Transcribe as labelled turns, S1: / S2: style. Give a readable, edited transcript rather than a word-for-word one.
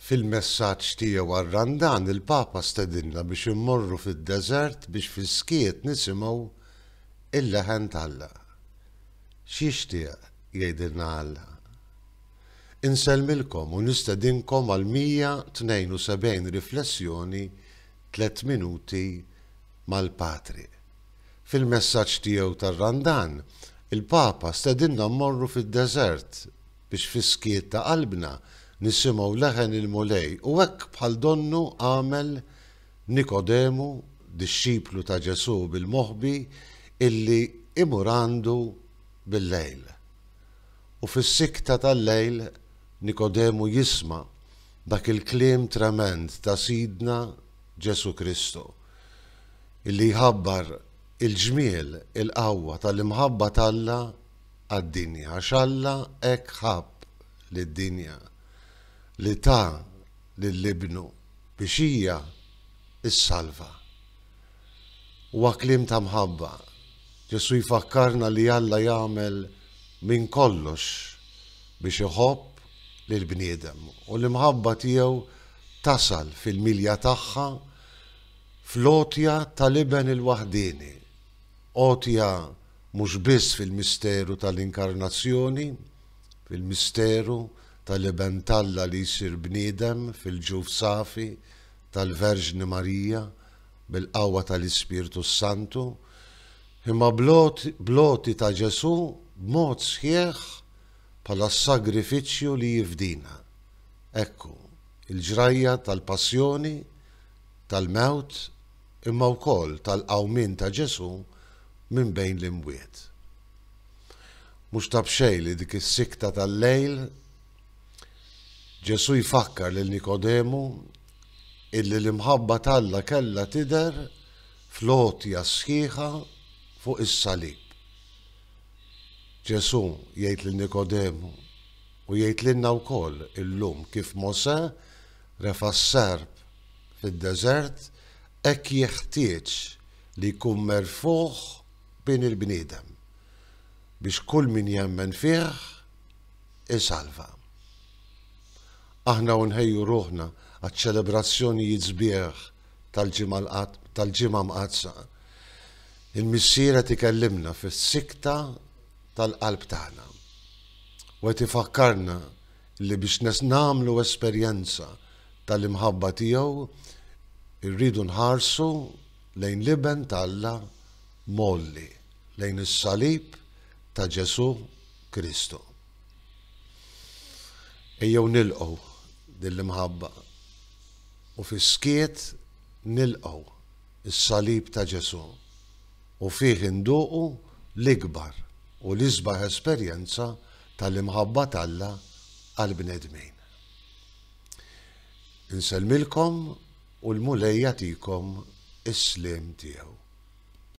S1: Fil-messaġġ tiegħu għar-Randan il-Papa stedinna biex immorru fid-deżert biex fis-skiet nisimgħu il-leħen tal-Alla. X'jixtieq jgħidilna Alla? Insellmilkom u nistedinkom għal 172 riflessjoni 3 minuti mal-Patri. Fil-messaġġ tiegħu tar-Randan, il-Papa stedinna mmorru fid-deżert biex fis-skiet ta' qalbna nisimgħu leħen il-mulej u hekk bħal donnu għamel Nikodemu, dixxiplu ta' Ġesu bil-moħbi, illi imur għandu bil-lejl. U fis-sikta tal-lejl Nikodemu jisma' dak il-kliem trement ta' Sidna Ġesu Kristu, illi jħabbar il-ġmiel il-qawwa tal-imħabba tal-Alla għad-dinja, għax Alla hekk ħabb lid-dinja li ta' lill-ibnu biex hija issalva. Huwa kliem ta' mħabba. Ġesu jfakkarna li Alla jagħmel minn kollox biex iħobb lill-bniedem u l-imħabba tiegħu tasal fil-milja tagħha fl-għotja tal-iben il-waħdini. Għotja mhux biss fil-misteru tal-inkarnazzjoni, fil-misteru tal-iben tal-Alla li jsir bniedem fil-ġuf safi tal-Verġni Marija bil-qawwa tal-Ispirtu Santu, imma bloti ta' Ġesu b'mod sħiħ bħala sagrifiċċju li jifdina. Ekku, il-ġrajja tal-passjoni, tal-mewt, imma wkoll tal-qawmien ta' Ġesu minn bejn l-imwiet. Mhux ta' bxejn li dik is-sikta tal-lejl Ġesu jfakkar lil Nikodemu illi l-imħabba tal-Alla kellha tidher fl-għotja sħiħa fuq is-salib. Ġesu jgħid lil Nikodemu u jgħid lilna wkoll illum kif Mosè refa' s-serb fid-deżert hekk jeħtieġ li jkun merfuħ bejn il-bniedem biex kull min jemmen fih isalva. Aħna nħejju ruħna għaċ-ċelebrazzjoni sbieħ tal-ġimgħa mqazza. Il-missiera tikellimna fis-sikta tal-qalb tagħna. U qed ifakkarna li biex nagħmlu esperjenza tal-imħabba tiegħu irridu nħarsu lejn l-iben tal-Alla molli, lejn is-salib ta' Ġesu Kristu. Ejjew nilqgħu dill-imħabba u fis-skiet nilqgħu is-salib ta' Ġesu u fih induqu l-ikbar u l-isbaħ esperjenza tal-imħabba tal-Alla għall-bnedmin. Insellmilkom u l-mulej jagħtikom is-sliem tiegħu.